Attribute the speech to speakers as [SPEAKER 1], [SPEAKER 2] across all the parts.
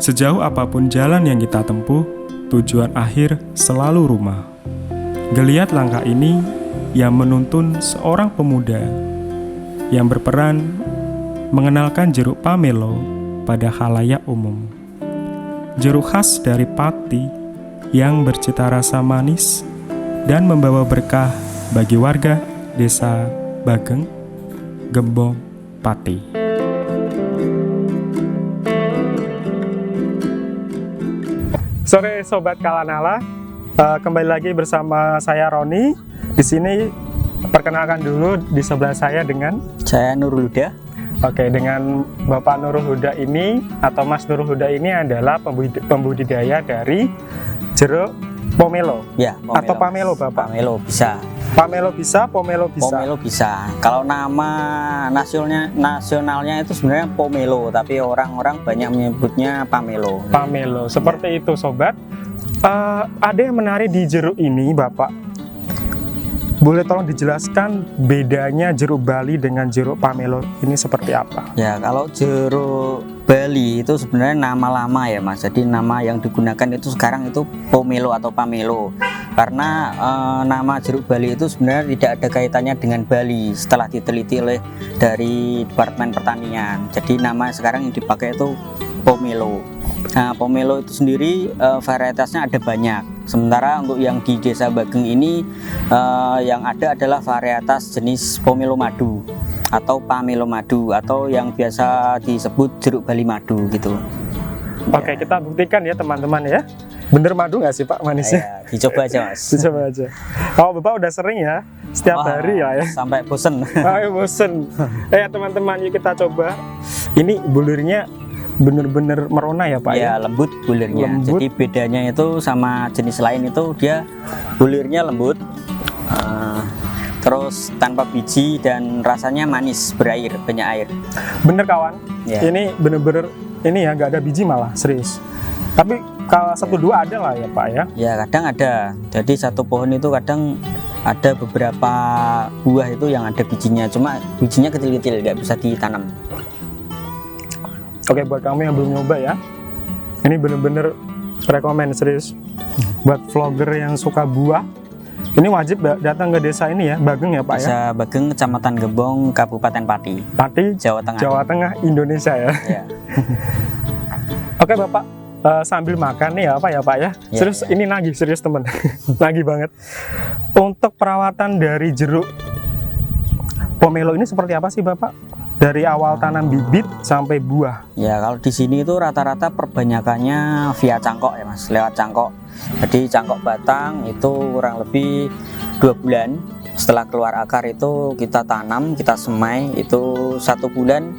[SPEAKER 1] Sejauh apapun jalan yang kita tempuh, tujuan akhir selalu rumah. Geliat langkah ini yang menuntun seorang pemuda yang berperan mengenalkan jeruk pamelo pada khalayak umum. Jeruk khas dari Pati yang bercita rasa manis dan membawa berkah bagi warga desa Bageng, Gembong, Pati. Sore Sobat Kalanala, kembali lagi bersama saya Roni. Di sini perkenalkan dulu di sebelah saya dengan
[SPEAKER 2] saya Nurul Huda.
[SPEAKER 1] Oke, dengan Bapak Nurul Huda ini atau Mas Nurul Huda ini adalah pembudidaya dari jeruk pomelo.
[SPEAKER 2] Ya, pomelo.
[SPEAKER 1] Atau pamelo, Bapak.
[SPEAKER 2] Pamelo bisa.
[SPEAKER 1] Pamelo bisa, pomelo bisa.
[SPEAKER 2] Pomelo bisa. Kalau nama nasionalnya itu sebenarnya pomelo, tapi orang-orang banyak menyebutnya pamelo.
[SPEAKER 1] Pamelo, seperti itu, Sobat. Ada yang menarik di jeruk ini, Bapak. Boleh tolong dijelaskan bedanya jeruk Bali dengan jeruk pamelo ini seperti apa?
[SPEAKER 2] Ya, kalau jeruk Bali itu sebenarnya nama lama ya Mas. Jadi nama yang digunakan itu sekarang itu pomelo atau pamelo. Karena nama jeruk Bali itu sebenarnya tidak ada kaitannya dengan Bali setelah diteliti oleh dari Departemen Pertanian. Jadi nama sekarang yang dipakai itu pomelo. Nah, pomelo itu sendiri varietasnya ada banyak. Sementara untuk yang di Desa Bageng ini yang ada adalah varietas jenis pomelo madu atau pamelo madu atau yang biasa disebut jeruk Bali madu gitu.
[SPEAKER 1] Oke, kita buktikan ya teman-teman ya. Bener madu nggak sih Pak manisnya?
[SPEAKER 2] Ya, dicoba aja Mas.
[SPEAKER 1] Dicoba aja. Kalau Bapak udah sering ya, setiap hari ya.
[SPEAKER 2] Sampai bosen.
[SPEAKER 1] Bosen. Ya teman-teman, yuk kita coba. Ini bulirnya bener-bener merona ya Pak
[SPEAKER 2] ya? Lembut bulirnya. Lembut. Jadi bedanya itu sama jenis lain itu dia bulirnya lembut. Terus tanpa biji dan rasanya manis, berair, banyak air.
[SPEAKER 1] Bener kawan,
[SPEAKER 2] ya.
[SPEAKER 1] Ini bener-bener ini ya, nggak ada biji malah, serius. Tapi kalau satu dua ada lah ya Pak ya?
[SPEAKER 2] Ya kadang ada, jadi satu pohon itu kadang ada beberapa buah itu yang ada bijinya, cuma bijinya kecil-kecil, nggak bisa ditanam.
[SPEAKER 1] Oke, buat kamu yang belum nyoba ya, ini bener-bener rekomen serius. Buat vlogger yang suka buah, ini wajib datang ke desa ini ya, Bageng ya Pak ya?
[SPEAKER 2] Desa Bageng, Kecamatan Gembong, Kabupaten Pati.
[SPEAKER 1] Pati,
[SPEAKER 2] Jawa Tengah.
[SPEAKER 1] Jawa Tengah, Indonesia ya.
[SPEAKER 2] Ya.
[SPEAKER 1] Oke Bapak, sambil makan nih ya Pak ya. Serius ya. Ini nagih, serius temen, nagih banget. Untuk perawatan dari jeruk pomelo ini seperti apa sih Bapak? Dari awal tanam bibit sampai buah.
[SPEAKER 2] Ya kalau di sini itu rata-rata perbanyakannya via cangkok ya Mas, lewat cangkok. Jadi cangkok batang itu kurang lebih 2 bulan. Setelah keluar akar itu kita tanam, kita semai itu 1 bulan.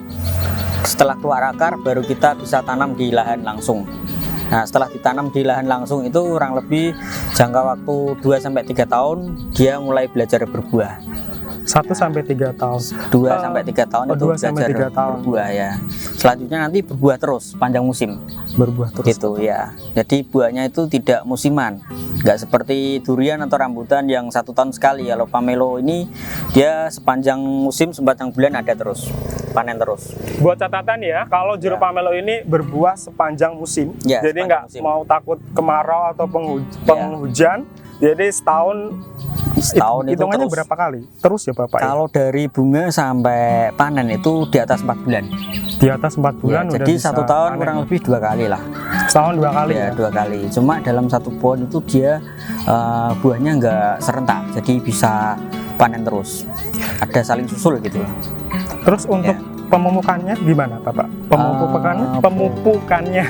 [SPEAKER 2] Setelah keluar akar baru kita bisa tanam di lahan langsung. Nah setelah ditanam di lahan langsung itu kurang lebih jangka waktu 2-3 tahun dia mulai belajar berbuah.
[SPEAKER 1] 1-3 tahun.
[SPEAKER 2] 2-3 tahun itu
[SPEAKER 1] 2-3 tahun
[SPEAKER 2] berbuah ya. Selanjutnya nanti berbuah terus panjang musim.
[SPEAKER 1] Berbuah terus.
[SPEAKER 2] Gitu ya. Jadi buahnya itu tidak musiman. Nggak seperti durian atau rambutan yang 1 tahun sekali. Kalau pamelo ini dia sepanjang musim, sepanjang bulan ada terus. Panen terus.
[SPEAKER 1] Buat catatan ya, kalau jeruk pamelo ini berbuah sepanjang musim.
[SPEAKER 2] Ya,
[SPEAKER 1] jadi nggak mau takut kemarau atau penghujan. Jadi setahun
[SPEAKER 2] itu
[SPEAKER 1] hitungannya
[SPEAKER 2] terus.
[SPEAKER 1] Berapa kali? Terus ya Bapak?
[SPEAKER 2] Kalau dari bunga sampai panen itu di atas 4 bulan.
[SPEAKER 1] Di atas 4 bulan
[SPEAKER 2] ya,
[SPEAKER 1] udah
[SPEAKER 2] jadi
[SPEAKER 1] bisa
[SPEAKER 2] 1 tahun
[SPEAKER 1] panen.
[SPEAKER 2] Kurang lebih 2 kali lah.
[SPEAKER 1] Setahun 2 kali
[SPEAKER 2] ya? 2 kali. Cuma dalam satu pohon itu dia buahnya nggak serentak, jadi bisa panen terus. Ada saling susul gitu.
[SPEAKER 1] Terus untuk pemupukannya gimana Bapak? Pemupukannya?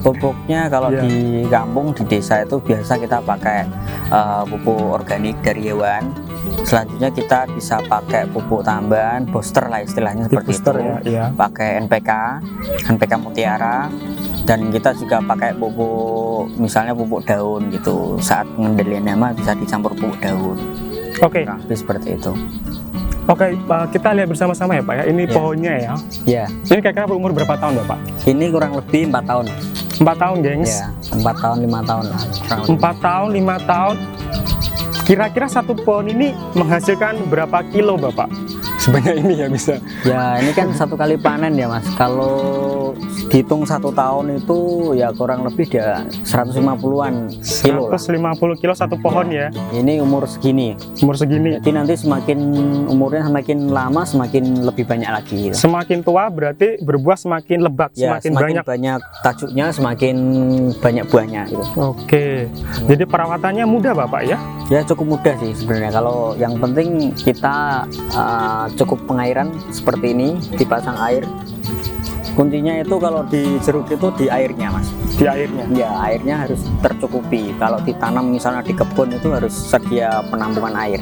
[SPEAKER 2] Pupuknya kalau di kampung, di desa itu biasa kita pakai pupuk organik dari hewan. Selanjutnya kita bisa pakai pupuk tambahan, booster lah istilahnya seperti
[SPEAKER 1] booster,
[SPEAKER 2] itu.
[SPEAKER 1] Ya.
[SPEAKER 2] Pakai NPK Mutiara. Dan kita juga pakai pupuk, misalnya pupuk daun gitu. Saat pengendalian hama bisa dicampur pupuk daun.
[SPEAKER 1] Oke.
[SPEAKER 2] Seperti itu.
[SPEAKER 1] Oke, kita lihat bersama-sama ya Pak ya. Ini pohonnya ya.
[SPEAKER 2] Ya.
[SPEAKER 1] Ini kira-kira berumur berapa tahun Bapak?
[SPEAKER 2] Ini kurang lebih 4 tahun.
[SPEAKER 1] 4 tahun, gengs.
[SPEAKER 2] Ya, 4 tahun 5 tahun lah.
[SPEAKER 1] 4 tahun 5 tahun. Kira-kira satu pohon ini menghasilkan berapa kilo Bapak? Sebanyak ini ya bisa.
[SPEAKER 2] Ya, ini kan 1 kali panen ya Mas. Kalau dihitung 1 tahun itu ya kurang lebih dia 150-an kilo lah.
[SPEAKER 1] 150 kilo satu pohon ya.
[SPEAKER 2] Ini umur segini.
[SPEAKER 1] Umur segini.
[SPEAKER 2] Jadi nanti semakin umurnya semakin lama semakin lebih banyak lagi. Gitu.
[SPEAKER 1] Semakin tua berarti berbuah semakin lebat,
[SPEAKER 2] Ya,
[SPEAKER 1] semakin banyak.
[SPEAKER 2] banyak tajuknya, semakin banyak buahnya. Gitu.
[SPEAKER 1] Oke. Jadi perawatannya mudah Bapak ya?
[SPEAKER 2] Ya cukup mudah sih sebenarnya. Kalau yang penting kita cukup pengairan seperti ini, dipasang air. Kuncinya itu kalau di jeruk itu di airnya Mas.
[SPEAKER 1] Di airnya.
[SPEAKER 2] Ya airnya harus tercukupi. Kalau ditanam misalnya di kebun itu harus sedia penampungan air.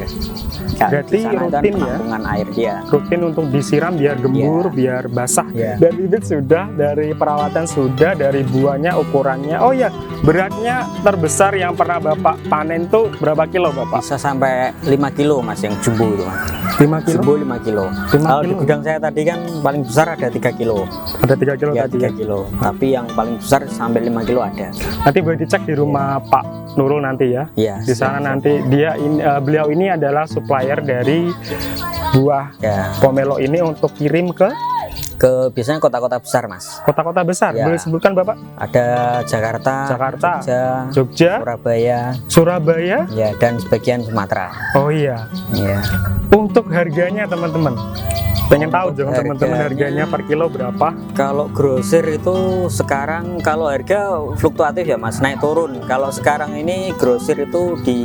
[SPEAKER 2] Ya,
[SPEAKER 1] Berarti
[SPEAKER 2] di sana kan
[SPEAKER 1] rutin ya?
[SPEAKER 2] penampungan air dia.
[SPEAKER 1] Rutin untuk disiram biar gembur, biar basah.
[SPEAKER 2] Ya.
[SPEAKER 1] Dari bibit sudah, dari perawatan sudah, dari buahnya, ukurannya. Oh ya, beratnya terbesar yang pernah Bapak panen tuh berapa kilo Bapak?
[SPEAKER 2] Bisa sampai 5 kilo Mas yang jumbo itu Mas.
[SPEAKER 1] 5 kilo?
[SPEAKER 2] Jumbo 5 kilo.
[SPEAKER 1] 5
[SPEAKER 2] Kalau di
[SPEAKER 1] kilo.
[SPEAKER 2] gudang saya tadi kan paling besar ada 3 kilo.
[SPEAKER 1] Ada 3 kilo
[SPEAKER 2] Ya
[SPEAKER 1] tadi
[SPEAKER 2] 3
[SPEAKER 1] ya?
[SPEAKER 2] kilo. Tapi yang paling besar sampai 5 kilo ada.
[SPEAKER 1] Nanti boleh dicek di rumah Pak Nurul nanti ya.
[SPEAKER 2] Ya.
[SPEAKER 1] Di sana nanti beliau ini adalah supplier dari buah
[SPEAKER 2] Ya.
[SPEAKER 1] pomelo ini untuk kirim ke
[SPEAKER 2] Ke biasanya kota-kota besar Mas.
[SPEAKER 1] kota-kota besar.
[SPEAKER 2] Ya.
[SPEAKER 1] Boleh sebutkan Bapak?
[SPEAKER 2] Ada Jakarta,
[SPEAKER 1] Jakarta,
[SPEAKER 2] Jogja,
[SPEAKER 1] Jogja,
[SPEAKER 2] Surabaya,
[SPEAKER 1] Surabaya.
[SPEAKER 2] ya dan sebagian Sumatera.
[SPEAKER 1] Oh iya.
[SPEAKER 2] Ya.
[SPEAKER 1] Untuk harganya teman-teman. Pengen tahu
[SPEAKER 2] Untuk
[SPEAKER 1] dong teman-teman harganya per kilo berapa?
[SPEAKER 2] Kalau grosir itu sekarang kalau harga fluktuatif ya Mas, naik turun. Kalau sekarang ini grosir itu di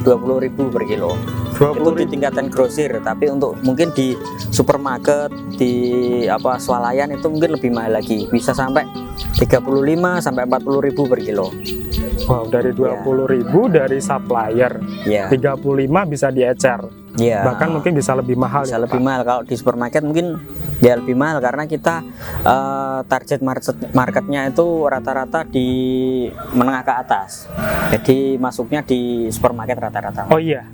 [SPEAKER 2] 20.000 per kilo. Itu
[SPEAKER 1] 20.000.
[SPEAKER 2] di tingkatan grosir, tapi untuk mungkin di supermarket, di swalayan itu mungkin lebih mahal lagi. Bisa sampai 35 sampai 40.000 per kilo.
[SPEAKER 1] Wow, dari 20.000 dari supplier.
[SPEAKER 2] Ya.
[SPEAKER 1] 35 bisa diecer.
[SPEAKER 2] Ya.
[SPEAKER 1] Bahkan mungkin bisa lebih mahal
[SPEAKER 2] Bisa
[SPEAKER 1] ya,
[SPEAKER 2] lebih
[SPEAKER 1] Pak?
[SPEAKER 2] mahal. Kalau di supermarket mungkin ya lebih mahal karena kita target marketnya itu rata-rata di menengah ke atas. Jadi masuknya di supermarket rata-rata.
[SPEAKER 1] Oh iya,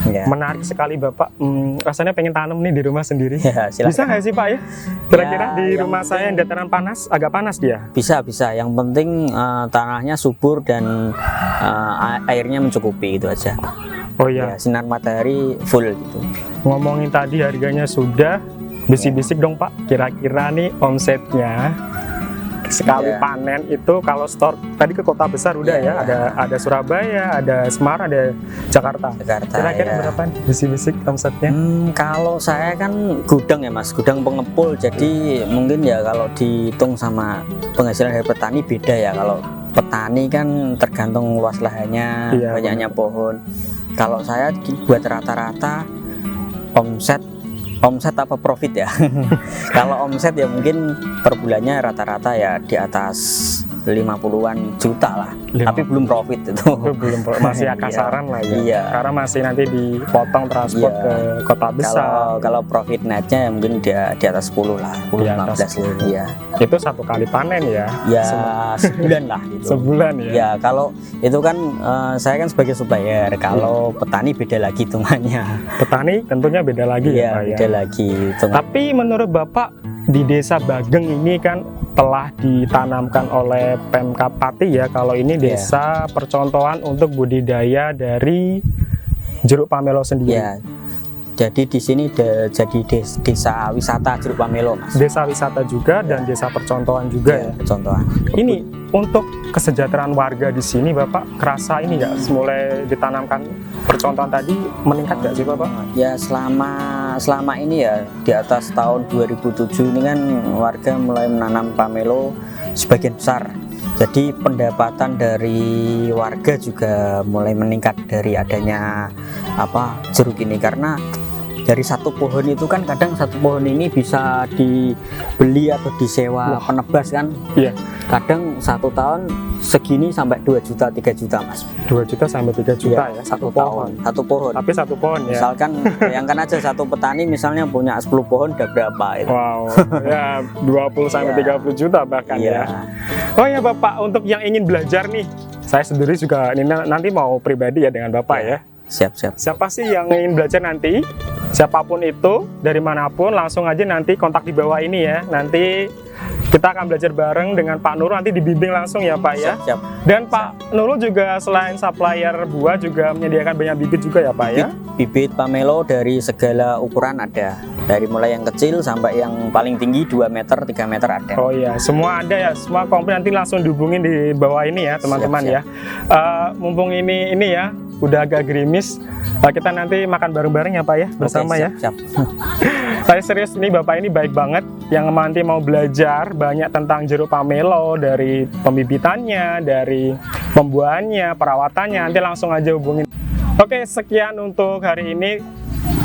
[SPEAKER 2] Ya.
[SPEAKER 1] menarik sekali Bapak. Rasanya pengen tanam nih di rumah sendiri.
[SPEAKER 2] Ya, silakan.
[SPEAKER 1] Bisa nggak sih Pak ya? Kira-kira
[SPEAKER 2] Ya,
[SPEAKER 1] di
[SPEAKER 2] yang
[SPEAKER 1] rumah saya yang dataran panas, agak panas dia.
[SPEAKER 2] Bisa. Yang penting tanahnya subur dan airnya mencukupi, itu aja.
[SPEAKER 1] Oh iya,
[SPEAKER 2] Ya, sinar matahari full gitu.
[SPEAKER 1] ngomongin tadi harganya sudah, bisik-bisik dong Pak. Kira-kira nih omsetnya sekali
[SPEAKER 2] Ya.
[SPEAKER 1] panen itu kalau store tadi ke kota besar udah ya, ada Surabaya, ada Semarang, ada Jakarta. Kira-kira
[SPEAKER 2] ya.
[SPEAKER 1] berapa nih bisik-bisik omsetnya?
[SPEAKER 2] Kalau saya kan gudang ya Mas, gudang pengepul. Jadi mungkin ya kalau dihitung sama penghasilan dari petani beda ya. Kalau petani kan tergantung luas lahannya,
[SPEAKER 1] Iya,
[SPEAKER 2] banyaknya pohon. Kalau saya buat rata-rata omset apa profit ya. Kalau omset ya mungkin per bulannya rata-rata ya di atas 50-an juta lah. Tapi belum profit itu.
[SPEAKER 1] Itu belum masih kasaran lah ya.
[SPEAKER 2] Iya.
[SPEAKER 1] Karena masih nanti dipotong transport
[SPEAKER 2] Iya.
[SPEAKER 1] ke kota besar.
[SPEAKER 2] Kalau profit netnya ya mungkin di atas 10 lah, 10
[SPEAKER 1] Di atas
[SPEAKER 2] 15 lah. Iya.
[SPEAKER 1] Itu satu kali panen ya.
[SPEAKER 2] Ya sebulan lah gitu.
[SPEAKER 1] Sebulan ya.
[SPEAKER 2] Ya kalau itu kan saya kan sebagai supplier. Kalau petani beda lagi hitungannya.
[SPEAKER 1] Petani tentunya beda lagi ya,
[SPEAKER 2] Iya,
[SPEAKER 1] Pak ya.
[SPEAKER 2] beda lagi hitungan.
[SPEAKER 1] Tapi menurut Bapak di Desa Bageng ini kan telah ditanamkan oleh Pemkab Pati ya, kalau ini
[SPEAKER 2] Iya.
[SPEAKER 1] desa percontohan untuk budidaya dari jeruk pamelo sendiri.
[SPEAKER 2] Ya. Jadi di sini jadi desa wisata jeruk pamelo Mas.
[SPEAKER 1] Desa wisata juga dan desa percontohan juga ya.
[SPEAKER 2] Contohan.
[SPEAKER 1] Ini untuk kesejahteraan warga di sini Bapak kerasa ini nggak mulai ditanamkan percontohan tadi meningkat nggak sih Bapak?
[SPEAKER 2] Ya selama ini ya di atas tahun 2007 ini kan warga mulai menanam pamelo sebagian besar. Jadi pendapatan dari warga juga mulai meningkat dari adanya jeruk ini, karena dari satu pohon itu kan kadang satu pohon ini bisa dibeli atau disewa penebas kan.
[SPEAKER 1] Iya.
[SPEAKER 2] Kadang satu tahun segini sampai 2 juta 3 juta Mas.
[SPEAKER 1] 2 juta sampai 3 juta ya,
[SPEAKER 2] satu tahun satu pohon.
[SPEAKER 1] Tapi satu pohon ya.
[SPEAKER 2] Misalkan bayangkan aja satu petani misalnya punya 10 pohon udah berapa itu.
[SPEAKER 1] Wow, ya 20 sampai 30 juta bahkan
[SPEAKER 2] Iya.
[SPEAKER 1] ya. Oh ya Bapak, untuk yang ingin belajar nih, saya sendiri juga ini nanti mau pribadi ya dengan Bapak ya.
[SPEAKER 2] Siap.
[SPEAKER 1] Siapa sih yang ingin belajar nanti? Siapapun itu, dari manapun, langsung aja nanti kontak di bawah ini ya. Nanti kita akan belajar bareng dengan Pak Nurul, nanti dibimbing langsung ya Pak ya.
[SPEAKER 2] Siap.
[SPEAKER 1] Dan Pak Nurul juga selain supplier buah juga menyediakan banyak bibit juga ya Pak ya.
[SPEAKER 2] bibit pamelo dari segala ukuran ada. Dari mulai yang kecil sampai yang paling tinggi 2 meter, 3 meter ada.
[SPEAKER 1] Oh iya, semua ada ya, semua komplit. Nanti langsung dihubungin di bawah ini ya teman-teman ya. Mumpung ini ya, udah agak gerimis, kita nanti makan bareng-bareng ya Pak ya, bersama
[SPEAKER 2] Oke,
[SPEAKER 1] ya.
[SPEAKER 2] siap.
[SPEAKER 1] Saya serius, ini Bapak ini baik banget, yang nanti mau belajar banyak tentang jeruk pamelo, dari pembibitannya, dari pembuahannya, perawatannya, nanti langsung aja hubungin. Oke, sekian untuk hari ini.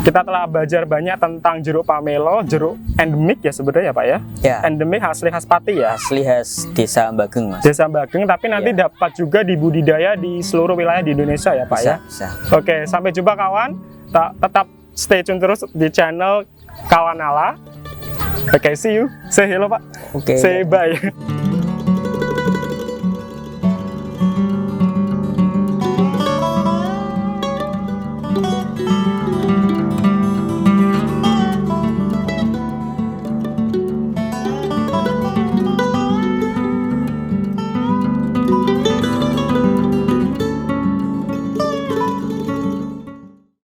[SPEAKER 1] Kita telah belajar banyak tentang jeruk pamelo, jeruk endemik ya sebenarnya Pak ya.
[SPEAKER 2] Ya.
[SPEAKER 1] Endemik asli khas Pati ya.
[SPEAKER 2] Asli khas Desa Bageng, Mas.
[SPEAKER 1] Desa Bageng, tapi nanti dapat juga dibudidaya di seluruh wilayah di Indonesia ya Pak ya.
[SPEAKER 2] Bisa.
[SPEAKER 1] Oke, sampai jumpa kawan. Tetap stay tune terus di channel Kawan Ala. Oke, see you. Say hello Pak.
[SPEAKER 2] Oke.
[SPEAKER 1] Say bye.